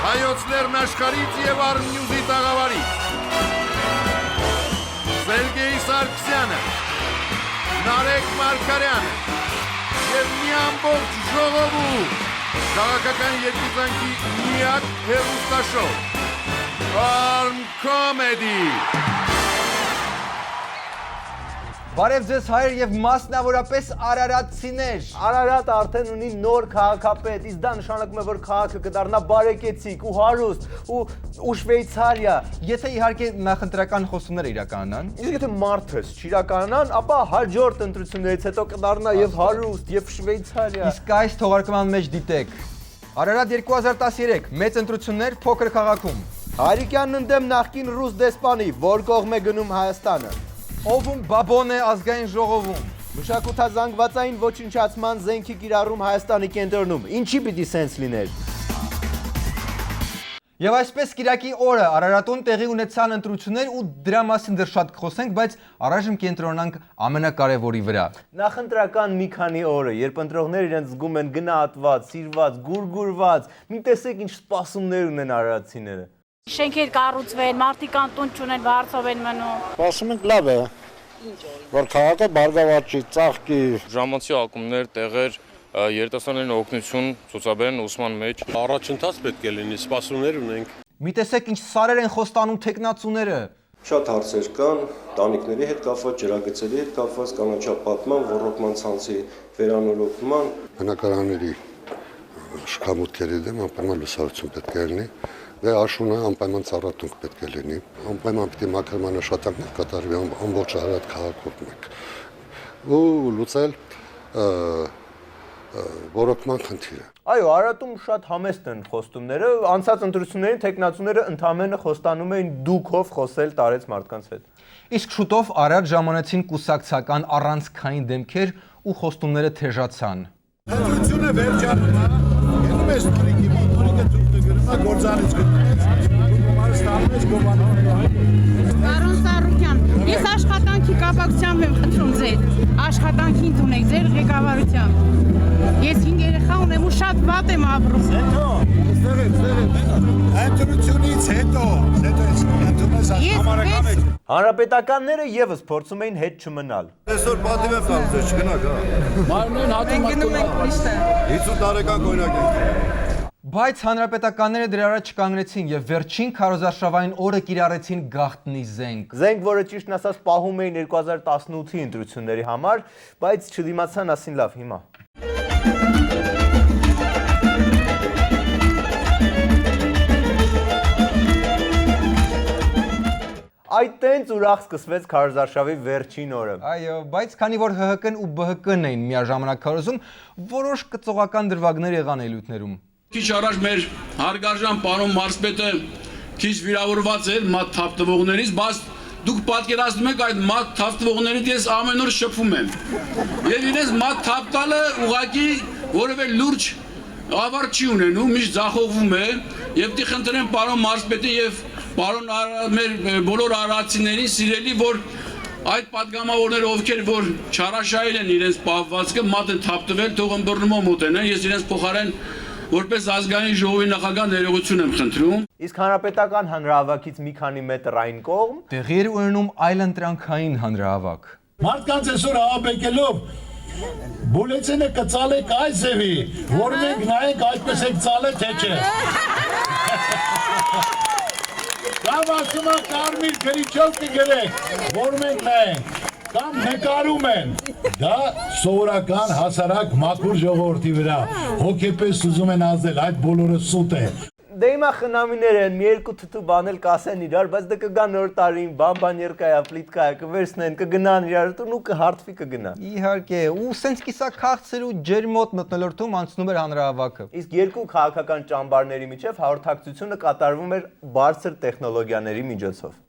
Հայոց լեռնաշխարհից եւ Արմնյուզի տաղավարից Սերգեյ Սարգսյանը, Նարեկ Մարգարյանը եւ մի ամբողջ ժողովուրդ քաղաքական երկուծանքի միակ հեռուստաշոու Arm Comedy Բարև ձեզ հայր եւ մասնավորապես արարատցիներ։ Արարատ արդեն ունի նոր քաղաքապետ, իսկ դա նշանակում է, որ քաղաքը կդառնա բարեկեցիկ ու հարուստ ու Շվեյցարիա, Եթե իհարկե նախընտրական խոսումները իրականանան։ իսկ եթե մարդս չիրականանան, ապա հաջորդ ընտրություններից հետո կդառնա եւ հարուստ եւ Շվեյցարիա։ Իսկ այս թողարկման մեջ դիտեք Արարատ 2013 մեծ ընտրություններ փոքր քաղաքում։ Հարիկյանն ընդդեմ նախկին ռուս դեսպանի, որ կողմ է գնում Հայաստանը։ Ովում բաբոն է ազգային ժողովում։ Մշակութազանգվածային ոչնչացման զենքի կիրառում Հայաստանի կենտրոնում։ Ինչի պիտի սենց լիներ։ Եվ այսպես Կիրակի օրը Արարատում տեղի ունեցան ընտրություններ ու դրա մասին դեռ շատ կխոսենք, բայց առայժմ կենտրոնանք ամենակարևորի վրա։ Նախընտրական մի քանի օրը, երբ ընտրողները իրենց զգում են գնահատված, սիրված, գուրգուրված, մի տեսեք ինչ սպասումներ ունեն արարատցիները։ Շենքեր կառուցվեն, մարդիկ անտուն չունեն, վարձով են մնում։ Սպասում ենք լավ է, որ քաղաքը բարգավաճի, ծաղկի։ Ժամանցի ակումբներ, տեղեր, երիտասարդներին օգնություն ցուցաբերեն ուսման մեջ։ Առաջընթաց պետք է լինի, սպասումներ ունենք։ Մի տեսեք ինչ սարեր են խոստանում տեխնացուները։ Շատ հարցեր կան, տանիքների հետ կապված, ջրագծերի հետ կապված, կանաչապատման, ոռոգման ցանցի վերանորոգման, բնակարանների շքամուտքերի դեմ անպայման լուսավորություն պետք է լինի։ Դե աշունը անպայման ծառատունք պետք է լինի, անպայման պիտի մաքրման աշխատանքներ կատարվի ամբողջ Արարատ քաղաքում մեկ ու լուծել ոռոգման խնդիրը։ Այո, Արարատում շատ համեստ են խոստումները, անցած ընտրություններին տեխնացուները ընդամենը խոստանում էին դուքով խոսել տարեց մարդկանց հետ։ Իսկ շուտով Արարատ ժամանեցին կուսակցական առանցքային դեմքեր ու խոստումները թեժացան։ Ընտրությունը վերջանում է, գնում ես տուրիկի մոտ, տուրիկը ծուղտը գրում է, գործանից գումարը ստանում ես գովանով։ Պարոն Սարուկյան, ես աշխատանքի կապակցությամբ եմ խնդրում ձեր, աշխատանքի ընդունեք ձեր ղեկավարությամբ։ Ես 5 երեխա ունեմ ու շատ վատ եմ ապրում։ Ընտրությունից հետո ես ընդունես համարական մեջ։ Հանրապետականները եւս փորձում էին հետ չմնալ։ Այսօր պատիվ եմ տալու, ձեզ չգնաք, հա։ Մարմին հատում ենք միշտ։ 50 տարեկան կոյնակ ենք։ Բայց հանրապետականները դրա առաջ չկանգնեցին եւ վերջին քարոզարշավային օրը կիրառեցին գաղտնի զենք։ Զենք, որը ճիշտն ասած պահում էին 2018-ի ընտրությունների համար, բայց չդիմացան ասին լավ հիմա։ Այդտենց ուրախ սկսվեց քարոզարշավի վերջին օրը։ Այո, բայց քանի որ ՀՀԿ-ն ու ԲՀԿ-ն էին միաժամանակ քարոզում, որոշ կծողական դրվագներ եղան ելույթներում։ Քիչ առաջ մեր հարգարժան պարոն մարզպետը քիչ վիրավորված էր մատ թափտվողներից, բայց դուք պատկերացնում եք այդ մատ թափտվողներից ես ամեն օր շփվում եմ։ Եվ իրենց մատ թափտալը ուղղակի որևէ լուրջ ավարտ չի ունենում, միշտ ձախողվում է, եւ դի խնդրեմ պարոն մարզպետին եւ պարոն մեր բոլոր արարատցիներին սիրելի, որ այդ պատգամավորները ովքեր որ չարաշահել են իրենց պահվածքը, մատ են թափտվել, թող ըմբռնումով մոտենան, ես իրենց փոխարեն որպես ազգային ժողովի նախագահ ներողություն եմ խնդրում։ Իսկ հանրապետական հանրահավաքից մի քանի մետր այն կողմ Տեղի էր ունենում այլընտրանքային հանրահավաք։ Մարդկանց այսօր ահաբեկելով բուլեցինը կծալեք այս ձևի, որ մենք նայենք այդպես եք ծալե թե չէ։ Կամ ասում են կարմիր գրիչով կգրեք, որ մենք նայենք, կամ նկարում են, դա սովորական հասարակ մաքուր ժողովրդի վրա, հոգեպես ուզում են ազդել, այդ բոլորը սուտ է։ Դե հիմա խնամիներ են, մի երկու թթու բանել կասեն իրար, բայց դա կգա նոր տարին, բան երկայա, պլիտկայա, կվերցնեն, կգնան իրար տուն ու կհարթվի կգնա։ Իհարկե, ու սենց կիսակ քաղցր ու ջերմոտ մթնոլորտում անցնում էր հանրահավաքը։ Իսկ երկու քաղաքական ճամբարների միջև հաղորդակցությունը կատարվում էր բարձր տեխնոլոգիաների միջոցով։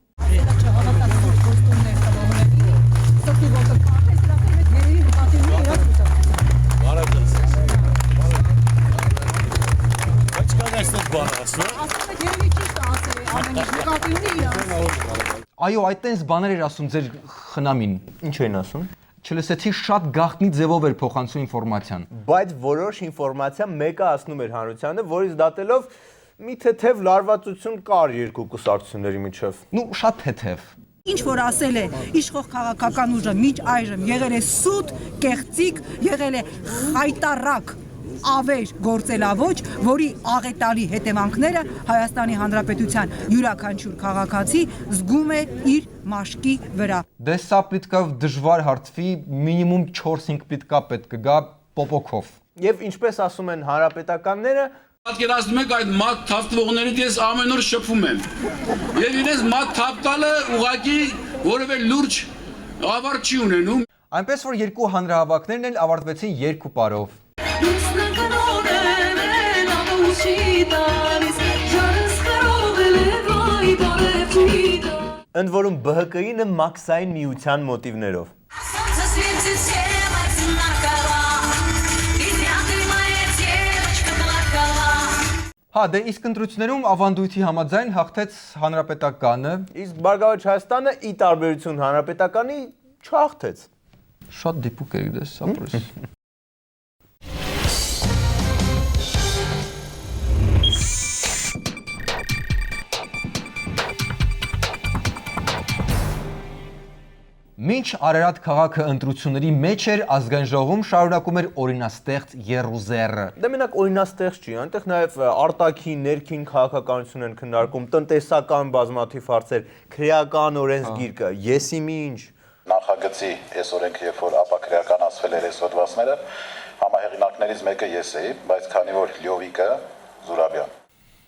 Այո, այդտենց բաներ էր ասում ձեր խնամին։ Ինչ էին ասում։ Չլսեցի շատ գաղտնի ձևով էր փոխանցում ինֆորմացիան։ Բայց որոշ ինֆորմացիա մեկը ասնում էր հանրությանը, որից դատելով Մի թեթև լարվածություն կար երկու կուսակցությունների միջև։ Ну, շատ թեթև։ Ինչ որ ասել է իշխող քաղաքական ուժը միջ այժմ եղել է սուտ, կեղծիկ, եղել է խայտարակ, ավեր գործելավոճ, որի աղետալի հետևանքները Հայաստանի Հանրապետության յուրաքանչյուր քաղաքացի զգում է իր մաշկի վրա։ Դե սա պետքա դժվար հարթվի, մինիմում 4-5 պետք գա պոպոքով։ Եվ ինչպես ասում են հանրապետականները, Պատկերացնում եք այդ մատ թափվողներից ես ամեն օր շփվում եմ։ Եվ իրենց մատ թափտալը ուղղակի որևէ լուրջ ավարտ չի ունենում։ Այնպես որ երկու հանրահավաքներն էլ ավարտվեցին 2 պարով։ ընդ որում ԲՀԿ-ի նմաքսային միության մոտիվներով։ Հա, դե իսկ ընտրություններում ավանդույթի համաձայն հաղթեց հանրապետականը։ Իսկ Բարգավաճ Հայաստանը ի տարբերություն հանրապետականի չհաղթեց։ Շատ դիպուկ է դες, ապրես։ Մինչ Արարատ քաղաքը ընտրությունների մեջ էր, ազգային ժողովում շարունակում էր օրինաստեղծ Եռուզեռը։ Դե մենակ օրինաստեղծ չի, այնտեղ նաև արտաքին, ներքին քաղաքականություն են քննարկում, տնտեսական բազմաթիվ հարցեր, քրեական օրենսգիրքը, եսի մի ինչ։ Նախագծի այս օրենքը երբ որ ապակրեականացվել էր այս հոդվածները, համահեղինակներից մեկը ես էի, բայց քանի որ Լյովիկը Զուրաբյան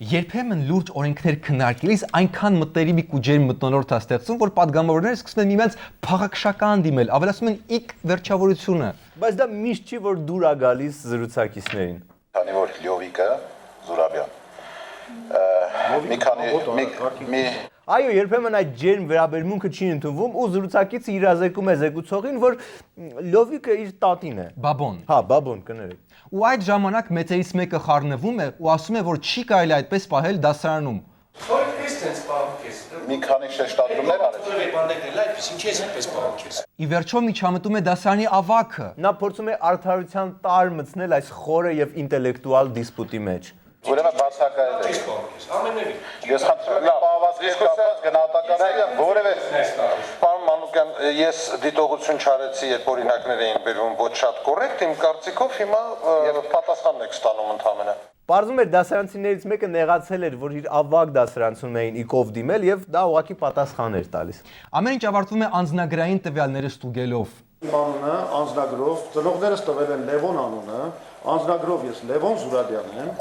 Երբեմն լուրջ օրենքներ քննարկելիս այնքան մտերիմիկ ու ջերմ մթնոլորտ է ստեղծում, որ падգամավորները սկսում են միմյանց փաղաքշական դիմել, ավելացնում են իք վերջավորությունը։ Բայց դա միշտ չի, որ դուր է գալիս զրուցակիցներին։ Քանի որ Լյովիկը Զուրաբյան Այո, երբեմն այդ ջերմ վերաբերմունքը չի ընդունվում ու զրուցակիցը իրազեկում է զեկուցողին, որ Լյովիկը իր տատին է։ Բաբոն։ Հա, բաբոն, կներեք։ Ու այդ ժամանակ մեծերից մեկը խառնվում է ու ասում է, որ չի կարելի այդպես պահել դասարանում։ Մի քանի շեշտադրումներ արեց։ Ի վերջո միջամտում է դասարանի ավագը։ Նա փորձում է արդարության տար մտցնել այս խորը եւ ինտելեկտուալ դիսպուտի մեջ։ Ուրեմն բացակայել է։ Ես խնդրում եմ պահվածքից կապված գնահատականները որևէ պարոն Մանուկյան, ես դիտողություն չարեցի, երբ օրինակներ էին բերվում ոչ շատ կոռեկտ, իմ կարծիքով հիմա պատասխանն եք ստանում ընդհանրապես։ Պարզվում էր դասարանցիներից մեկը նեղացել էր, որ իր ավագ դասարանցում էին իքով դիմել եւ դա ուղղակի պատասխան էր տալիս։ Ամեն ինչ ավարտվում է անձնագրային տվյալները ստուգելով։ Իմ անունը անձնագրով, ծնողներս տվել են Լևոն անունը, անձնագրով ես Լևոն Զուրաբյանն եմ։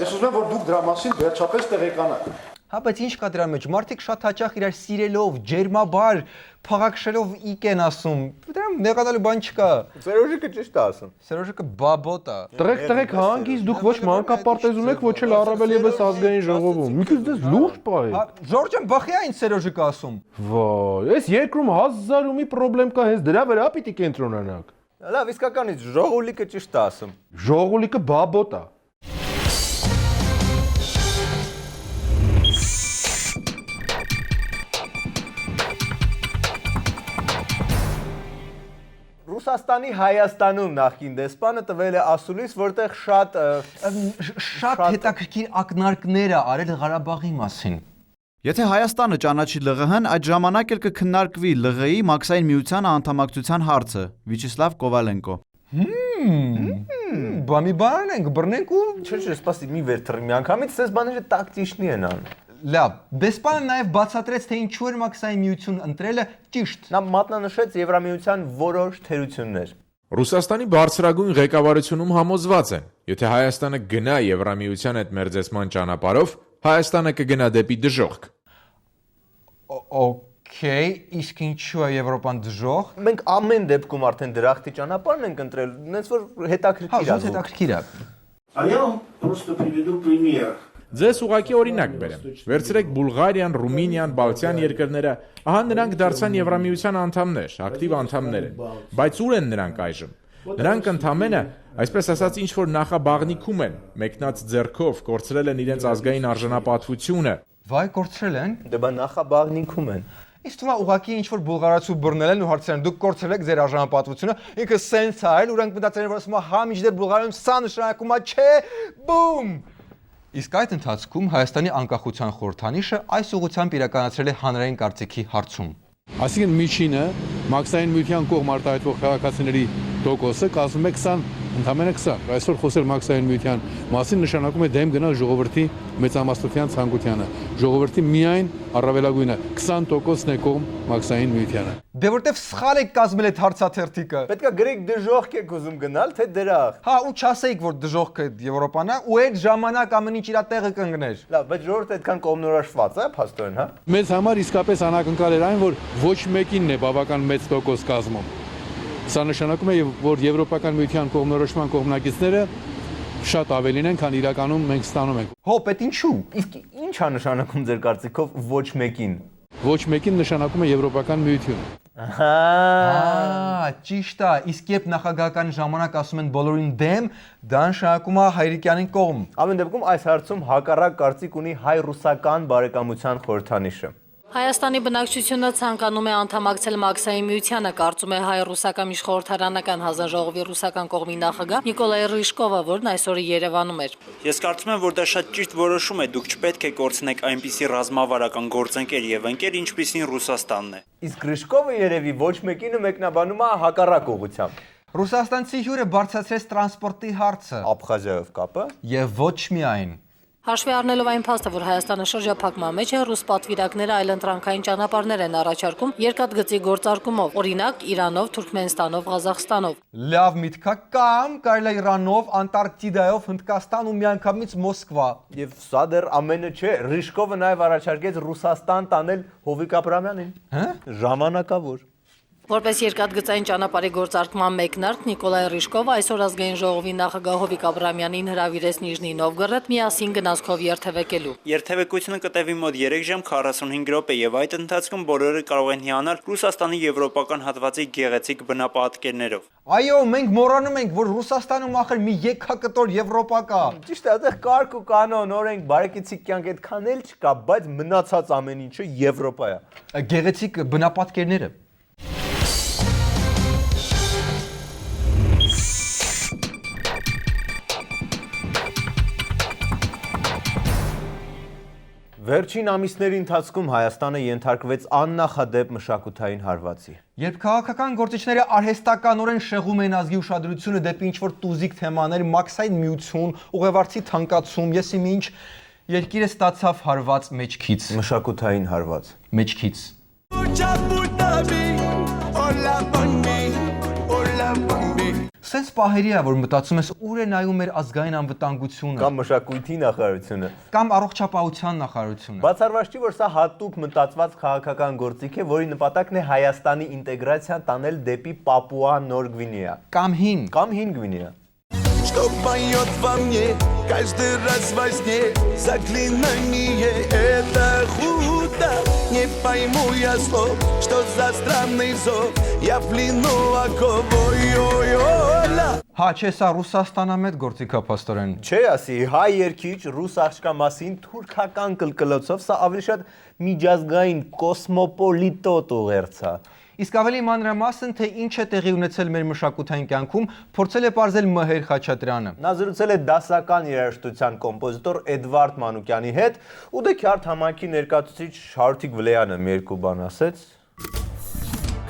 Ես ուզում եմ, որ դուք դրա մասին վերջապես տեղեկանաք։ Հա, բայց ինչ կա դրա մեջ, մարդիկ շատ հաճախ իրար սիրելով, ջերմաբար, փաղաքշելով իք են ասում։ Դրա նեղանալու բան չկա։ Սերոժիկը ճիշտ է ասում։ Սերոժիկը բաբոտ է։ Տղեկ հանգիստ դուք ոչ մանկապարտեզ ունեք, ոչ էլ առավել եւս ազգային ժողովում։ Մի քիչ դες լուրջ պահեք։ Հա, Ժորժան բախի այն Սերոժիկը ասում։ Վայ, այս երկրում 1000-ումի խնդրեմ կա, հենց դրա վրա պիտի կենտրոնանաք։ Լավ, իսկականից ժողովուրդը ճիշտ է ասում։ Ժողովուրդը բաբոտ է։ Ռուսաստանի Հայաստանում նախկին դեսպանը տվել է ասուլիս, որտեղ շատ հետաքրքիր ակնարկներ է արել Ղարաբաղի մասին։ Եթե Հայաստանը ճանաչի ԼՂՀ-ն, այդ ժամանակ էլ կքննարկվի ԼՂՀ-ի մաքսային միության անդամակցության հարցը։ Վիչեսլավ Կովալենկո։ Բամի բան ենք, բռնենք ու Չէ, սպասի, մի վերթռի մի անգամից, այս բաները տակտիչնի են անում։ Լավ, դեսպանը նաև բացատրեց, թե ինչու էր մաքսային միություն ընտրելը ճիշտ։ Նա մատնանշեց Եվրամիության որոշ թերություններ։ Ռուսաստանի բարձրագույն ղեկավարությունում համոզված են, եթե Հայաստանը գնա Եվրամիության հետ մերձեցման ճանապարհով, Հայաստանը կգնա դեպի դժոխք։ Okay, իսկ ինչու է Եվրոպան դժոխք։ Մենք ամեն դեպքում արդեն դրախտի ճանապարհն ենք ընտրել, այնց որ հետաքրքիր է։ Հետաքրքիր է։ Я вам просто приведу пример. Ձեզ ուղղակի օրինակ բերեմ։ Վերցրեք Բուլղարիան, Ռումինիան, Բալթյան երկրները, ահա նրանք դարձան Եվրամիության անդամներ, ակտիվ անդամներ են։ Բայց ուր են նրանք այժմ։ Նրանք ընդամենը, այսպես ասած, ինչ որ նախաբաղնիքում են, մեկնած ձեռքով կորցրել են իրենց ազգային արժանապատվությունը։ Վայ, կորցրել են։ Դե բա նախաբաղնիքում են։ Իսկ թվում է ուղղակի ինչ որ բուլղարացու բռնել են ու հարցրել են դուք կորցրել եք ձեր արժանապատվությունը, ինքը սենց է, այլ ուրանք մտածել են որ ասում է հա միջդեռ Բուլղարիայում սա նշանակում է չէ, բում։ Իսկ այդ ընթացքում Հայաստանի անկախության խորհրդանիշը այս ուղղությամբ իրականացրել է հանրային կարծիքի հարցում։ Այսինքն միջինը մաքսային միության կողմ արտահայտվող քաղաքացիների տոկոսը կազմում է 20, ընդամենը 20։ Այսօր խոսել մաքսային միության մասին նշանակում է դեմ գնալ ժողովրդի մեծամասնության ցանկությանը։ Ժողովրդի միայն առավելագույնը 20%-ն է կողմ մաքսային միությանը։ Դե որտեվ սխալ եք կազմել այդ հարցաթերթիկը։ Պետքա գրեք դժոխք եք ուզում գնալ, թե դրախ։ Հա, ու չասեիք, որ դժոխքը Եվրոպան է, ու այդ ժամանակ ամեն ինչ իր տեղը կընկներ։ Լավ, բայց ժողովուրդը այդքան կողմնորոշված է, փաստորեն, հա։ Մեզ համար իսկապես անակնկալ էր այն, որ ոչ մեկինն է բավական մեծ տոկոս կազմում։ Սա նշանակում է, որ Եվրոպական միության կողմնորոշման կողմնակիցները շատ ավելին են, քան իրականում մենք ստանում ենք։ Հո, պետ ինչու։ Իսկ ի՞նչ է նշանակում ձեր կարծիքով ոչ մեկին։ Ոչ մեկին նշանակում է Եվրոպական միություն։ Ահա, ճիշտ է, իսկ երբ նախագահական ժամանակ ասում են բոլորին դեմ, դա նշանակում է Հայրիկյանին կողմ։ Ամեն դեպքում այս հարցում հակառակ կարծիք ունի հայ-ռուսական բարեկամության խորհրդանիշը։ Հայաստանի բնակչությունը ցանկանում է անդամակցել մաքսային միությանը, կարծում է հայ-ռուսական իշխորհրդարանական հանձնաժողովի ռուսական կողմի նախագահ Նիկոլայ Ռիժկովը, որն այսօր Երևանում էր։ Ես կարծում եմ, որ դա շատ ճիշտ որոշում է, դուք չպետք է կորցնեք այնպիսի ռազմավարական գործընկեր եւ ընկեր, ինչպիսին Ռուսաստանն է։ Իսկ Ռիժկովը երևի ոչ մեկին մեկնաբանում է հակառակ ուղղությամբ։ Ռուսաստանցի հյուրը բարձրացրեց տրանսպորտի հարցը, Աբխազիայով կապը եւ ոչ միայն։ Հաշվի առնելով այն փաստը, որ Հայաստանը շրջափակման մեջ է, ռուս պատվիրակները այլընտրանքային ճանապարհներ են առաջարկում երկաթգծի գործարկումով, օրինակ Իրանով, Թուրքմենստանով, Ղազախստանով։ Լավ միտք է, կամ կարելի է Իրանով, Անտարկտիդայով, Հնդկաստան ու միանգամից Մոսկվա։ Եվ սա դեռ ամենը չէ, Ռիժկովը նաև առաջարկեց Ռուսաստան տանել Հովիկ Աբրամյանին։ Հա՞։ Ժամանակավոր։ Որպես երկաթգծային ճանապարհի գործարկման մեկնարկ Նիկոլայ Ռիժկովը այսօր ազգային ժողովի նախագահ Հովիկ Աբրամյանին հրավիրեց Նիժնի Նովգորոդ միասին գնացքով երթևեկելու։ Երթևեկությունը կտևի մոտ 3 ժամ 45 րոպե եւ այդ ընթացքում բոլորը կարող են հիանալ Ռուսաստանի եվրոպական հատվածի գեղեցիկ բնապատկերներով։ Այո, մենք մոռանում ենք, որ Ռուսաստանում ախր մի եկակտոր Եվրոպա կա։ Ճիշտ է, այդտեղ կարգ ու կանոն, օրենք, բարեկեցիկ կյանք այդքան էլ չկա, բայց մնացած ամեն ինչը Եվրոպա է։ Գեղեցիկ բնապատկերները։ Վերջին ամիսների ընթացքում Հայաստանը ենթարկվեց աննախադեպ մշակութային հարվածի։ Երբ քաղաքական գործիչները արհեստականորեն շեղում են ազգի ուշադրությունը դեպի ինչ-որ տուզիկ թեմաներ, մաքսային միություն, ուղևորցի թանկացում, եսիմ ինչ, երկիրը ստացավ հարված մեջքից։ Մշակութային հարված։ Մեջքից։ Սենց պահերի է, որ մտածում ես ուր է նայում մեր ազգային անվտանգությունը։ Կամ մշակույթի նախարարությունը։ Կամ առողջապահության նախարարությունը։ Բացառված չի, որ սա հատուկ мտածված քաղաքական գործիք է, որի нպատակն է Հայաստանի ինտեգրացիան տանել դեպի Պապուա Նոր Գվինեա։ Կամ Հին Գվինեա։ Чтоб поет во мне каждый раз во сне заклинание это худо. Не пойму я слов, что за странный зов. Я в плену оковой-ой-ой-ла. Հա, չէ, սա Ռուսաստանամետ գործիք է փաստորեն։ Չէ, ասի, հայ երկիչ ռուս աղջկա մասին թուրքական կլկլոցով սա ավելի շատ միջազգային կոսմոպոլիտոտ ուղերձ է։ Իսկ ավելի մանրամասն, թե ինչ է տեղի ունեցել մեր մշակութային կյանքում, փորձել է պարզել Մհեր Խաչատրյանը։ Նա զրուցել է դասական երաժշտության կոմպոզիտոր Էդվարդ Մանուկյանի հետ, ու դե քյարթ համայնքի ներկայացուցիչ Շարութիկ Վլեյանը մի երկու բան ասեց։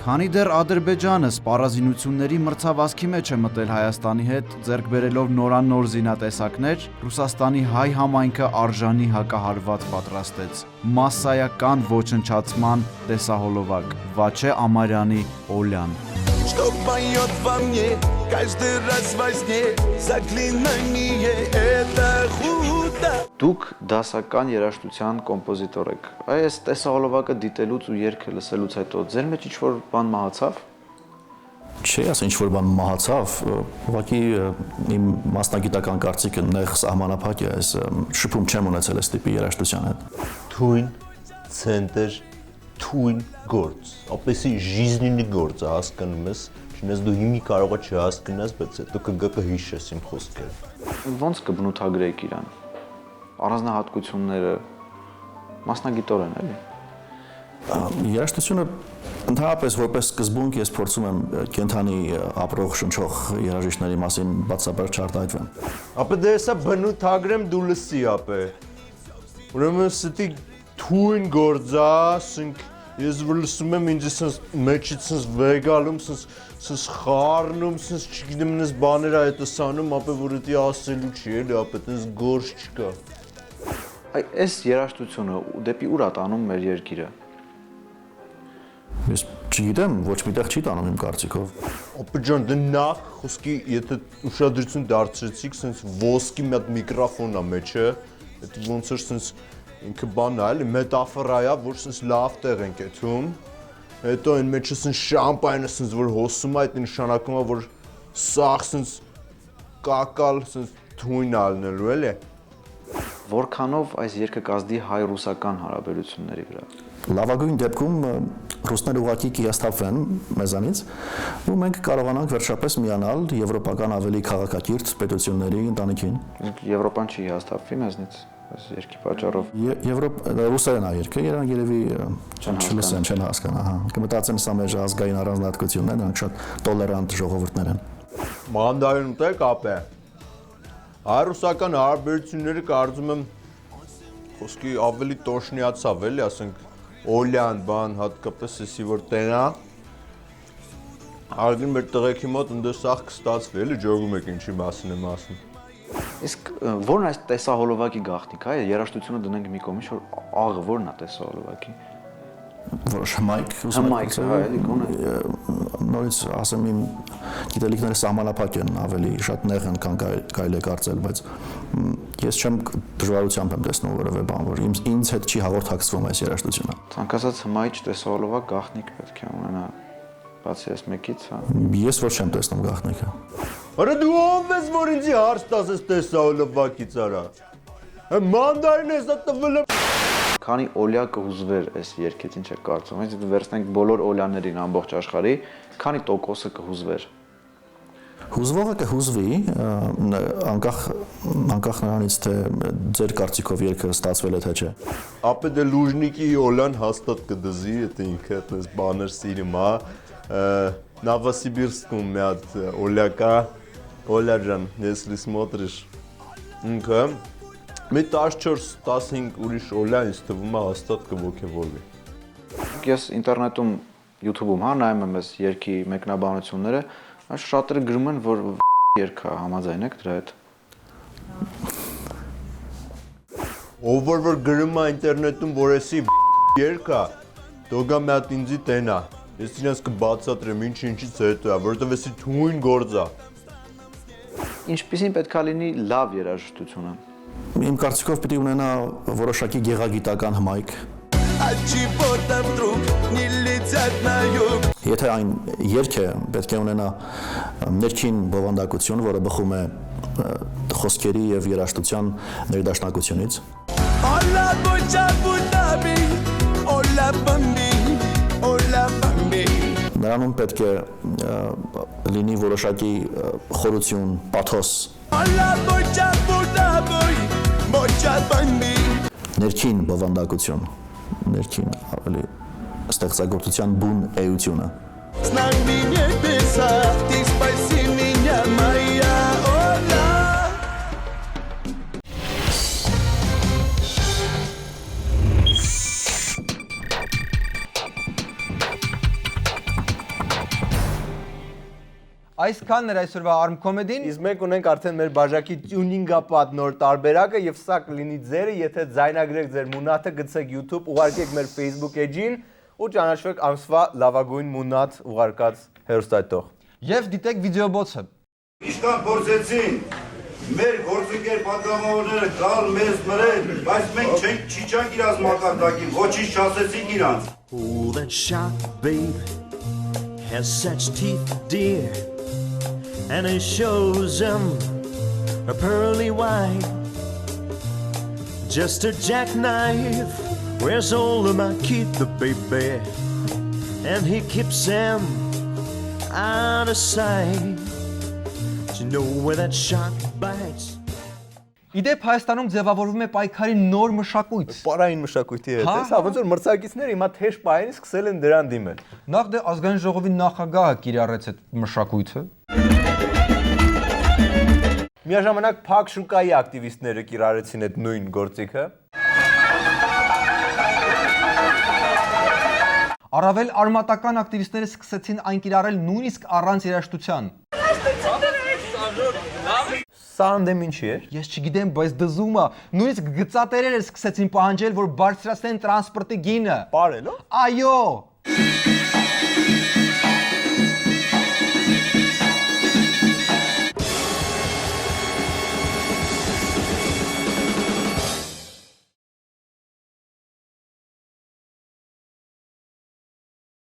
Քանի դեռ Ադրբեջանը սպառազինությունների մրցավազքի մեջ է մտել Հայաստանի հետ, ձեռք բերելով նորանոր զինատեսակներ, Ռուսաստանի հայ համայնքը արժանի հակահարված պատրաստեց։ Մասսայական ոչնչացման տեսահոլովակ Վաչե Ամարյանի Օլյան։ Что поет во мне каждый раз во сне заклинание это худо. Դուք դասական երաժշտության կոմպոզիտոր եք։ Այս տեսահոլովակը դիտելուց ու երգը լսելուց հետո ձեր մեջ ինչ-որ բան մահացավ։ Չէ, ասեն ինչ-որ բան մահացավ, ուղղակի իմ մասնագիտական կարծիքը նեղ սահմանափակ է, այս շփում չեմ ունեցել այս տիպի երաժշտության հետ։ Թույն, ցենտր, թույն գործ, ապեսի ժիզնինի գործ է, հասկանում ես, չնայած դու հիմի կարող է չհասկանաս, բայց հետո կգա կհիշես իմ խոսքերը։ Ոնց կբնութագրեիք իրան։ Առանձնահատկությունները մասնագիտորեն էլի։ Երաժշտությունը ընդհանրապես որպես սկզբունք ես փորձում եմ կենթանի ապրող շնչող երաժիշտների մասին բացաբար չարտահայտվեմ։ Ապա դե հեսա բնութ հագրեմ դու լսի ապե։ Ուրեմն ստի թույն գործա, ասենք ես որ լսում եմ ինձ sense մեջից sense վեգալում, sense խառնում, sense չգիտեմ նես բաներ այդ ասանում, ապա որ դա ասելու չի, էլի, ապա տես գործ չկա։ Այս երաժշտությունը դեպի ուր է տանում մեր երկիրը։ Ես չգիտեմ, ոչ միտեղ չի տանում իմ կարծիքով։ Ապա ջան, դե նախ խոսքի եթե ուշադրություն դարձրեցիք, sense ոսկի մի հատ միկրոֆոն է մեջը, այդ ոնց որ sense ինքը բանն է, էլի մետաֆորա է, որ sense լավ տեղ են կեթում։ Հետո այն մեջը sense շամպայնը sense որ հոսում է, այդ նշանակում է որ սաղ sense կակալ sense թույն ալնելու էլի։ Որքանով այս երգը կազդի հայ-ռուսական հարաբերությունների վրա։ Լավագույն դեպքում ռուսները ուղղակի կիաստափվեն մեզանից ու մենք կարողանանք վերջապես միանալ եվրոպական ավելի քաղաքակիրթ պետությունների ընտանիքին։ Եվրոպան չի հիաստափվի մեզնից այս երգի պատճառով։ Ռուսերեն է երգը, իրանք երևի չլսեն, չեն հասկանա, հա։ Կմտածեն սա մեր ազգային առանձնահատկությունն է, նրանք շատ տոլերանտ ժողովուրդներ են։ Մանդարին ուտեք ապե։ Հայ-ռուսական հարաբերությունները կարծում եմ խոսքի ավելի տոշնիացավ էլի, ասենք Օլյան բան հատկապես էսի որ տենա Արգին մեր տղեկի մոտ ընդե սաղ կստացվի էլի ջոգում եք ինչի մասին եմ ասում։ Իսկ որն այս տեսահոլովակի գաղտնիքը է, երաժշտությունը դնենք մի կողմից, որ աղը որն է տեսահոլովակի։ Որոշ հմայք, նորից ասեմ իմ գիտելիքները սահմանափակ են, ավելի շատ նեղ են, քան կարելի է կարծել, բայց ես չեմ դժվարությամբ եմ տեսնում որևէ բան, որ ինձ հետ չի հաղորդակցվում այս երաժշտությունը։ Ցանկացած հմայչ տեսահոլովակ գաղտնիք պետք է ունենա, բացի այս մեկից, հա։ Ես ոչ չեմ տեսնում գաղտնիքը։ Արա դու ով ես որ ինձի հարց տաս այս տեսահոլովակից արա։ Մանդարին ես տվել եմ։ Քանի օլյա կհուզվեր այս երգից ինչ է կարծում, եթե վերցնենք բոլոր օլյաներին ամբողջ աշխարհի, քանի տոկոսը կհուզվեր։ Հուզվողը կհուզվի, անկախ նրանից թե ձեր կարծիքով երգը ստացվել է թե չէ։ Ապա դե լուժնիկի օլյան հաստատ կդզի, եթե ինքը այդպես բաներ սիրում է։ Նավասիբիրսկում մի հատ օլյա կա, օլյա ջան, если смотришь, ինքը մի 14-15 ուրիշ օլյա ինձ թվում է հաստատ կողքեվորվի։ Ես ինտերնետում YouTube-ում հա նայում եմ այս երգի մեկնաբանությունները, շատերը գրում են, որ երգը համաձայն եք դրա հետ։ Ով որ գրում է ինտերնետում, որ էսի երգը, դոգա մի հատ ինձի տենա։ Ես իրենց կբացատրեմ ինչից հետո է, որովհետև էսի թույն գործ է։ Ինչպիսին պետք է լինի լավ երաժշտությունը։ Իմ կարծիքով պիտի ունենա որոշակի գեղագիտական հմայք։ Եթե այն երգ է, պետք է ունենա ներքին բովանդակություն, որը բխում է խոսքերի եւ երաժշտության ներդաշնակությունից։ Նրանում պետք է լինի որոշակի խորություն, պաթոս։ Ներքին բովանդակություն, ներքին ավելի ստեղծագործության բուն էությունը։ Այսքանն էր այսօրվա Arm Comedy-ն։ Իսկ մենք ունենք արդեն մեր բաժակի տյունինգապատ նոր տարբերակը եւ սա կլինի ձերը, եթե ձայնագրեք ձեր մունաթը, գցեք YouTube, ուղարկեք մեր Facebook էջին ու ճանաչվեք ամսվա լավագույն մունաթ ուղարկած հերոստատող։ Եվ դիտեք վիդեոբոցը։ Ինչքան փորձեցին մեր գործընկեր պատգամավորները գալ մեզ մրել, բայց մենք չիջանք իրաց մակարդակին, ոչինչ չասեցինք իրանց։ Oh, that shark, babe, has such teeth, dear. And it shows them a pearly white. Just a jackknife, where's all of my keep the baby? And he keeps them out of sight. Do you know where that shark bites? Իդեպ Հայաստանում ձևավորվում է պայքարի նոր մշակույթ։ Պարային մշակույթի հետ, հա, ոնց որ մրցակիցները հիմա թեժ պայքարին սկսել են դրան դիմել։ Նախ դե ազգային ժողովի նախագահը կիրառեց այդ մշակույթը։ Միաժամանակ փակ շուկայի ակտիվիստները կիրառեցին այդ նույն գործիքը։ Առավել արմատական ակտիվիստները սկսեցին այն կիրառել նույնիսկ առանց երաժշտության։ Սա անդեմ ինչի էր։ Ես չգիտեմ, բայց դզումը նույնիսկ գծատերերը սկսեցին պահանջել, որ բարձրացնեն տրանսպորտի գինը։ Բարել, Այո։